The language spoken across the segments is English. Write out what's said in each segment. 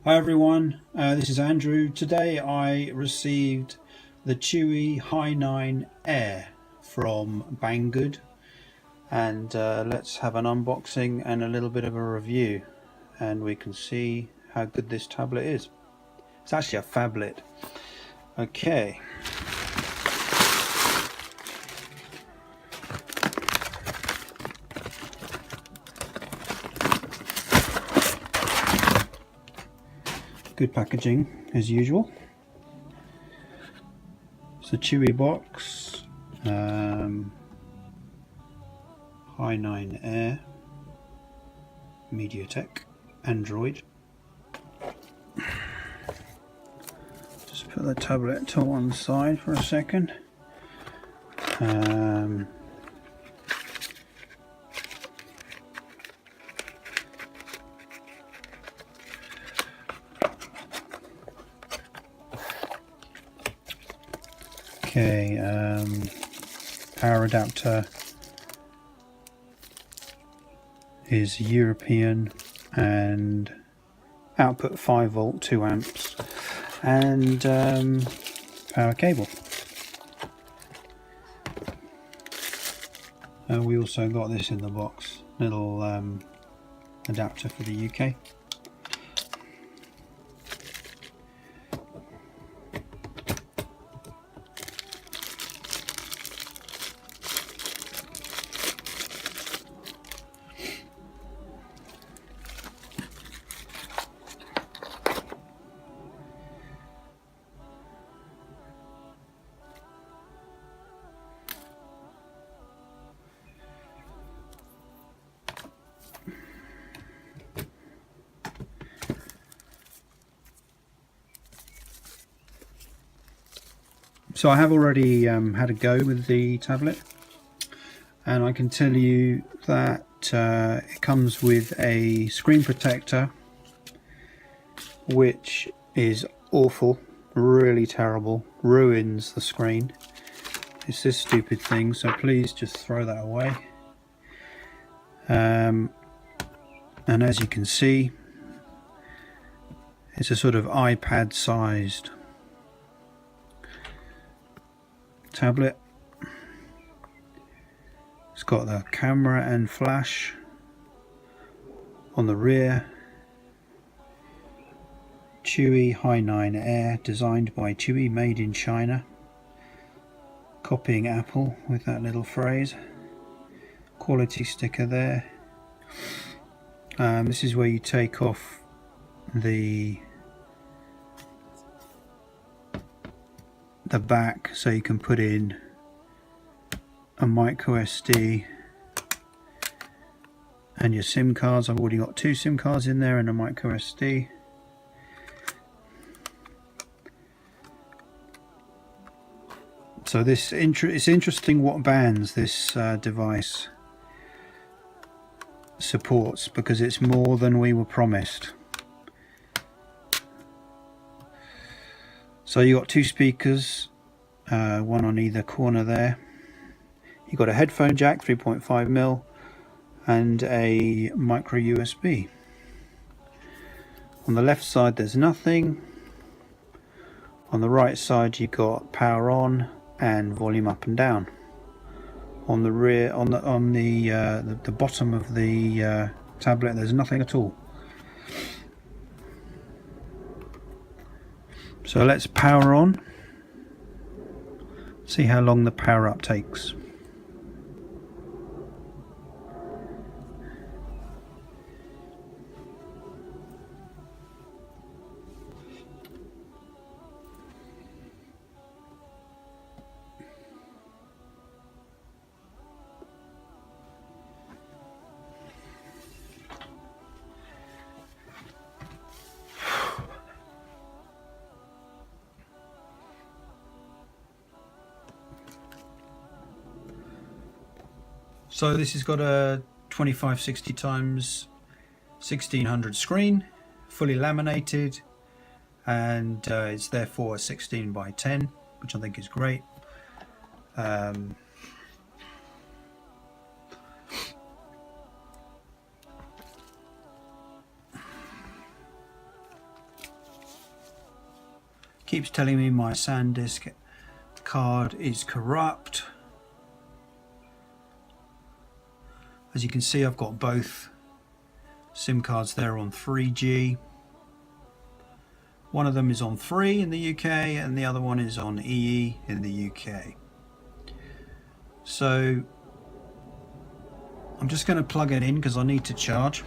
Hi everyone, this is Andrew. Today I received the Chuwi Hi9 Air from Banggood, and let's have an unboxing and a little bit of a review, and we can see how good this tablet is. It's actually a phablet. Okay. Good packaging as usual. It's a Chuwi box, Hi9 Air, MediaTek, Android. Just put the tablet to one side for a second. Okay, power adapter is European and output 5 volt 2 amps, and power cable. We also got this in the box, little adapter for the UK. So I have already had a go with the tablet, and I can tell you that it comes with a screen protector, which is awful, really terrible, ruins the screen. It's this stupid thing, so please just throw that away. And as you can see, it's a sort of iPad sized tablet. It's got the camera and flash on the rear. Chuwi Hi9 Air, designed by Chuwi, made in China. Copying Apple with that little phrase. Quality sticker there. This is where you take off the back so you can put in a micro SD and your SIM cards. I've already got 2 SIM cards in there and a micro SD. So it's interesting what bands this device supports, because it's more than we were promised. So you got 2 speakers, one on either corner there. You got a headphone jack, 3.5mm, and a micro USB. On the left side there's nothing. On the right side you got power on and volume up and down. On the rear, on the bottom of the tablet, there's nothing at all. So let's power on, see how long the power up takes. So this has got a 2560 times 1600 screen, fully laminated, and it's therefore a 16 by 10, which I think is great. Keeps telling me my SanDisk card is corrupt. As you can see, I've got both SIM cards there on 3G. One of them is on 3 in the UK and the other one is on EE in the UK. So I'm just going to plug it in because I need to charge.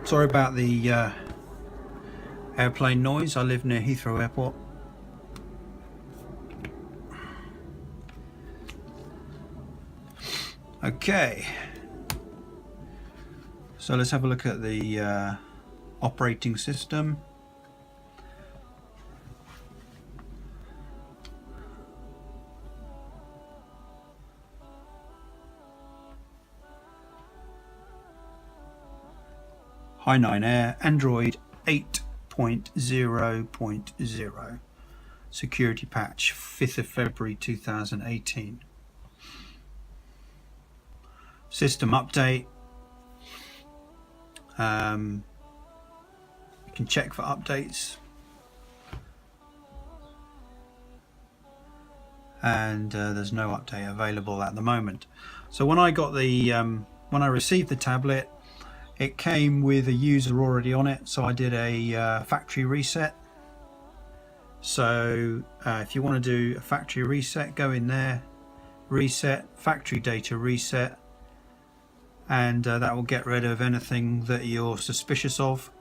Sorry about the airplane noise. I live near Heathrow Airport. Okay, so let's have a look at the operating system. Hi9 Air, Android 8.0.0, security patch 5th of February 2018. System update. You can check for updates, and there's no update available at the moment. So when I got the when I received the tablet, it came with a user already on it, so I did a factory reset. So if you want to do a factory reset, go in there, reset, factory data reset, and that will get rid of anything that you're suspicious of,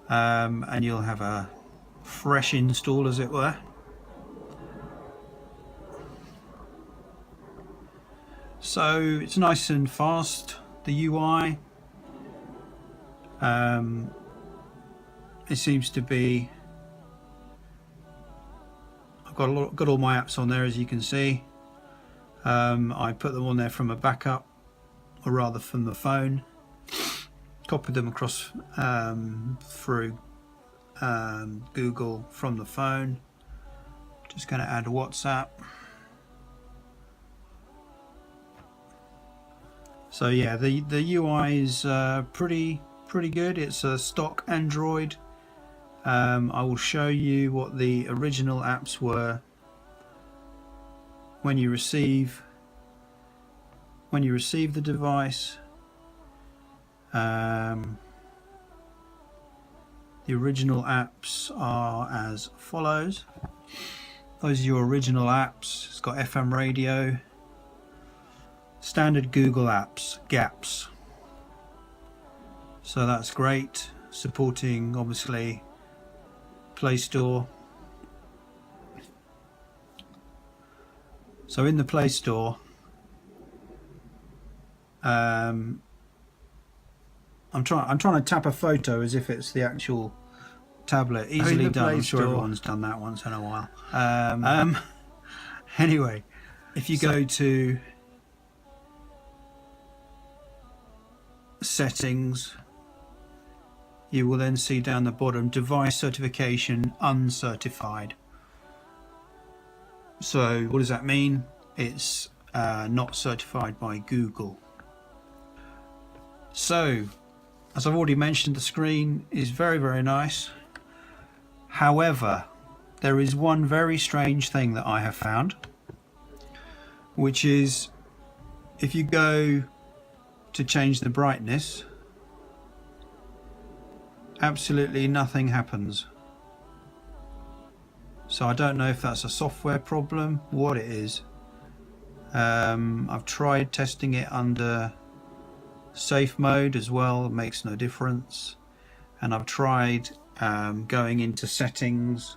and you'll have a fresh install, as it were. So it's nice and fast, the UI. It seems to be, I've got all my apps on there, as you can see. I put them on there from a backup, or rather from the phone, copied them across through Google from the phone. Just going to add WhatsApp. So yeah, the UI is pretty good. It's a stock Android. I will show you what the original apps were when you receive the device. The original apps are as follows. Those are your original apps. It's got FM radio, standard Google apps, gaps. So that's great, supporting obviously Play Store. So in the Play Store, I'm trying to tap a photo as if it's the actual tablet. Easily done. I'm sure everyone's done that once in a while. Anyway, if you go to settings, you will then see down the bottom device certification uncertified. So what does that mean? It's not certified by Google. So as I've already mentioned, the screen is very nice. However, there is one very strange thing that I have found, which is if you go to change the brightness, absolutely nothing happens. So I don't know if that's a software problem, what it is. I've tried testing it under safe mode as well, it makes no difference. And I've tried going into settings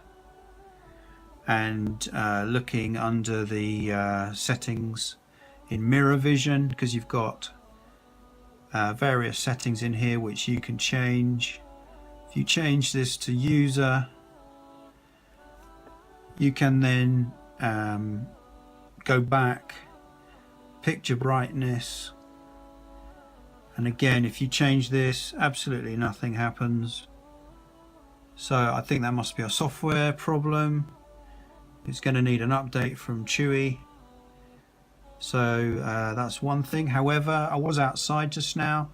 and looking under the settings in mirror vision, because you've got various settings in here which you can change. If you change this to user, you can then go back, picture brightness, and again if you change this, absolutely nothing happens. So I think that must be a software problem. It's going to need an update from Chuwi. So that's one thing. However, I was outside just now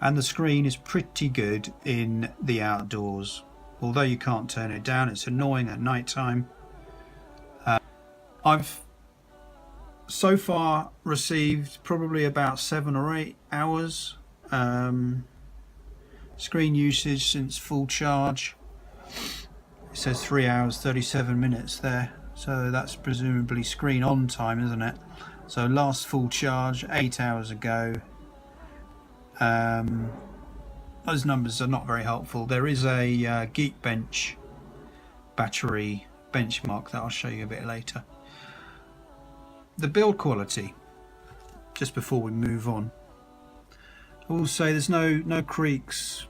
and the screen is pretty good in the outdoors, although you can't turn it down. It's annoying at night time. I've so far received probably about 7 or 8 hours screen usage since full charge. It says 3 hours 37 minutes there, so that's presumably screen on time, isn't it? So last full charge 8 hours ago. Those numbers are not very helpful. There is a Geekbench battery benchmark that I'll show you a bit later. The build quality, just before we move on, I will say there's no creaks.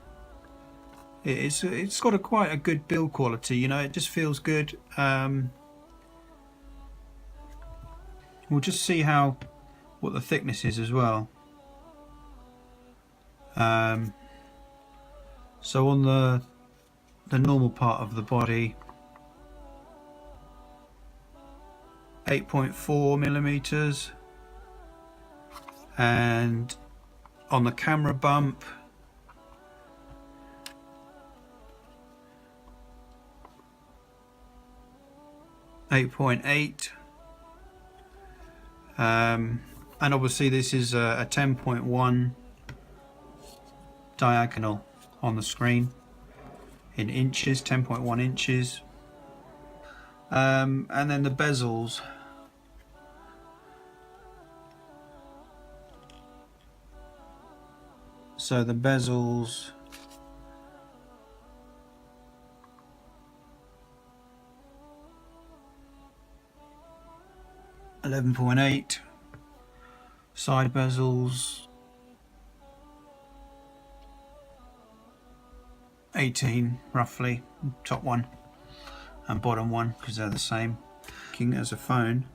It's got quite a good build quality, you know. It just feels good. We'll just see what the thickness is as well. So on the normal part of the body, 8.4 millimeters, and on the camera bump, 8.8, and obviously this is a 10.1 diagonal on the screen in inches, 10.1 inches, and then the bezels. So the bezels, $11.8, side bezels 18 roughly, top one and bottom one because they're the same. As a phone,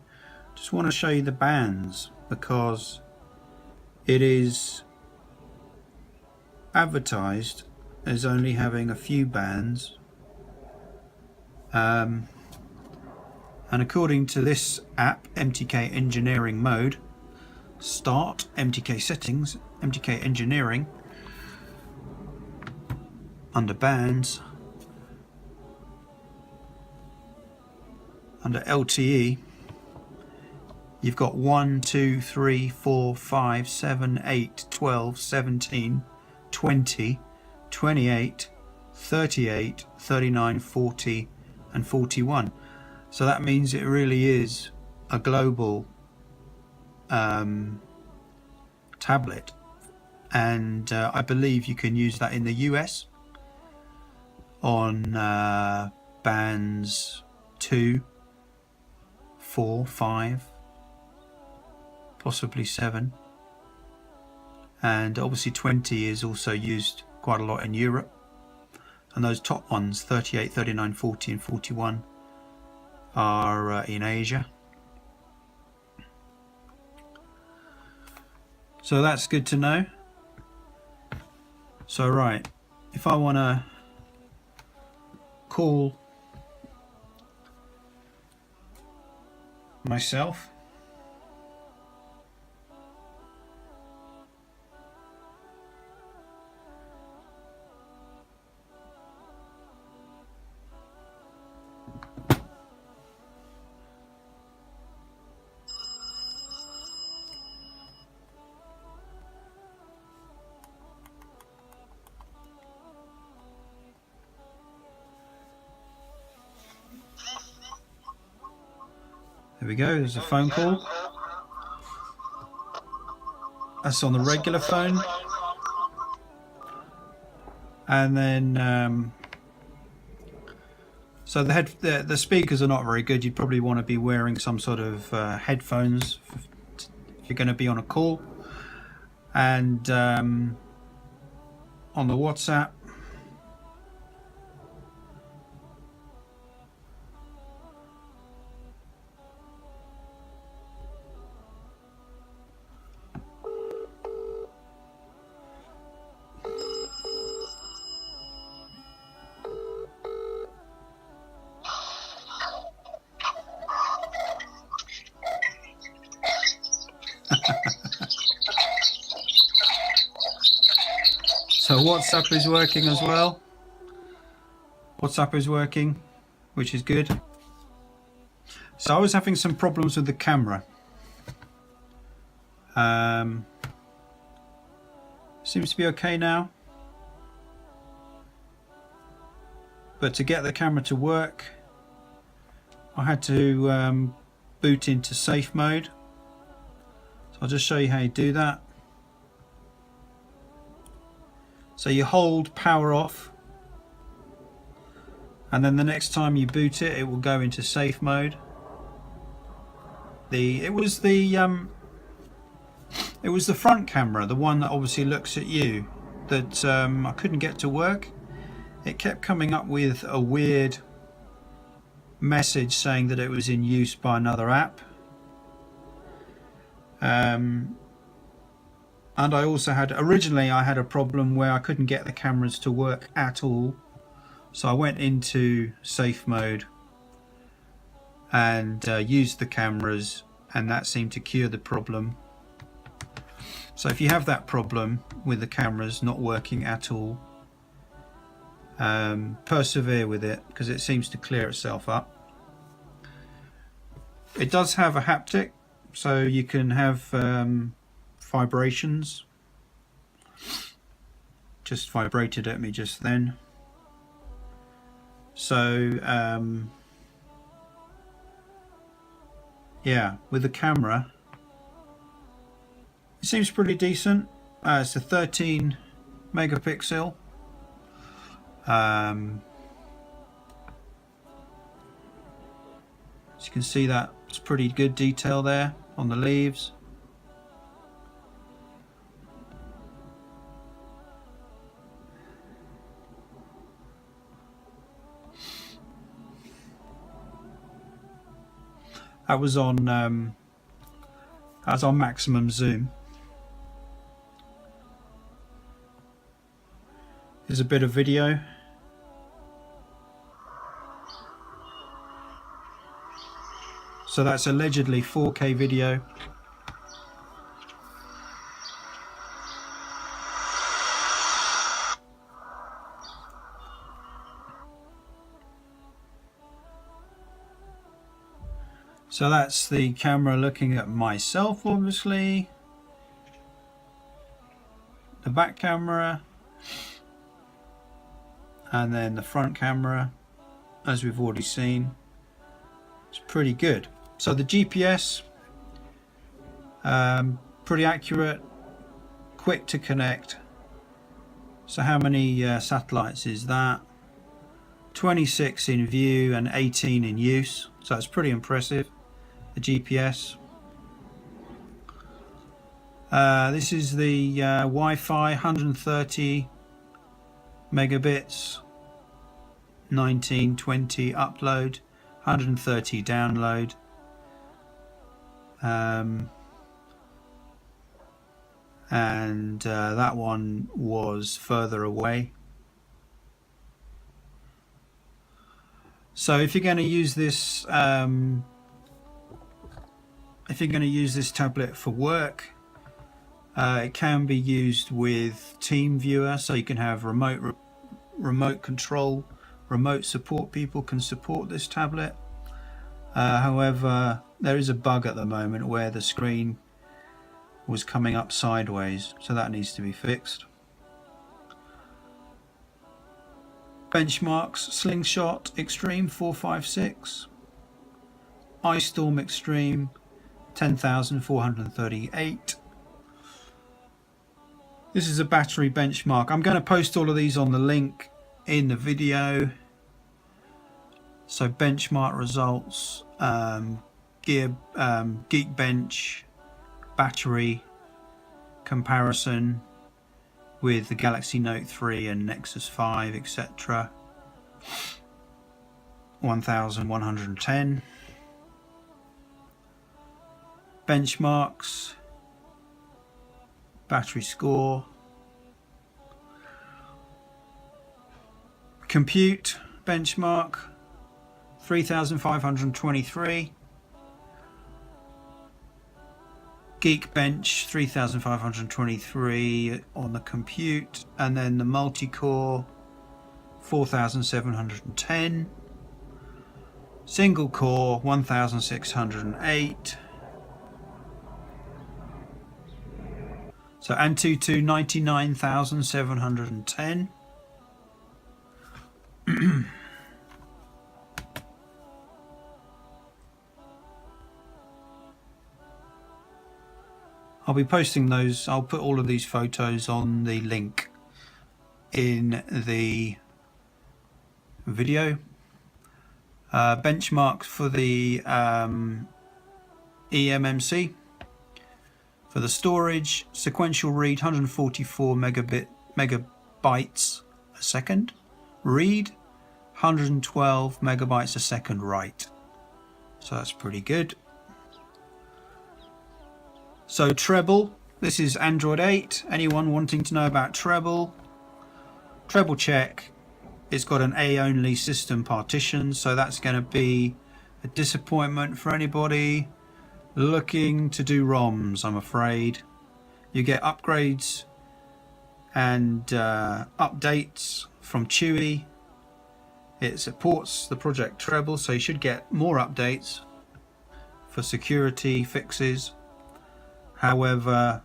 just want to show you the bands because it is advertised as only having a few bands, and according to this app, MTK Engineering Mode, Start, MTK Settings, MTK Engineering, under Bands, under LTE, you've got 1, 2, 3, 4, 5, 7, 8, 12, 17, 20, 28, 38, 39, 40 and 41. So that means it really is a global tablet, and I believe you can use that in the US on bands 2, 4, 5, possibly 7, and obviously 20 is also used quite a lot in Europe, and those top ones, 38, 39, 40 and 41, are in Asia. So that's good to know. So right, if I want to call myself, there we go, there's a phone call. That's on the regular phone. And then so the speakers are not very good. You'd probably want to be wearing some sort of headphones if you're going to be on a call. And on the WhatsApp, So WhatsApp is working as well. WhatsApp is working, which is good. So I was having some problems with the camera. Seems to be okay now. But to get the camera to work, I had to boot into safe mode. So I'll just show you how you do that. So you hold power off, and then the next time you boot it, it will go into safe mode. It was the front camera, the one that obviously looks at you, that I couldn't get to work. It kept coming up with a weird message saying that it was in use by another app. And I also originally I had a problem where I couldn't get the cameras to work at all. So I went into safe mode and used the cameras, and that seemed to cure the problem. So if you have that problem with the cameras not working at all, persevere with it, because it seems to clear itself up. It does have a haptic, so you can have vibrations. Just vibrated at me just then. So yeah, with the camera it seems pretty decent. It's a 13 megapixel. As you can see, that's pretty good detail there on the leaves. That was on maximum zoom. Here's a bit of video. So that's allegedly 4K video. So that's the camera looking at myself, obviously. The back camera. And then the front camera, as we've already seen. It's pretty good. So the GPS, pretty accurate, quick to connect. So how many satellites is that? 26 in view and 18 in use. So it's pretty impressive, the GPS. This is the Wi-Fi, 130 megabits, 1920 upload, 130 download. And that one was further away. So if you're going to use this, tablet for work, it can be used with Team Viewer, so you can have remote control, remote support. People can support this tablet. However, there is a bug at the moment where the screen was coming up sideways, so that needs to be fixed. Benchmarks: Slingshot Extreme 456, Ice Storm Extreme 10,438. This is a battery benchmark. I'm going to post all of these on the link in the video. So benchmark results, Geekbench battery comparison with the Galaxy Note 3 and Nexus 5, etc. 1110. Benchmarks, battery score, compute benchmark 3523, Geekbench 3523 on the compute, and then the multi-core 4710, single core 1608, so Antutu 99,710. I'll be posting those. I'll put all of these photos on the link in the video. Benchmarks for the eMMC. For the storage, sequential read 144 megabytes a second. Read 112 megabytes a second write. So that's pretty good. So treble, this is Android 8. Anyone wanting to know about treble? Treble check. It's got an A-only system partition, so that's going to be a disappointment for anybody looking to do ROMs, I'm afraid. You get upgrades and updates from Chuwi. It supports the Project Treble, so you should get more updates for security fixes. However,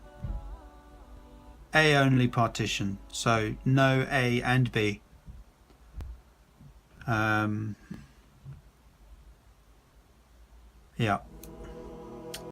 A-only partition, so no A and B. Yeah.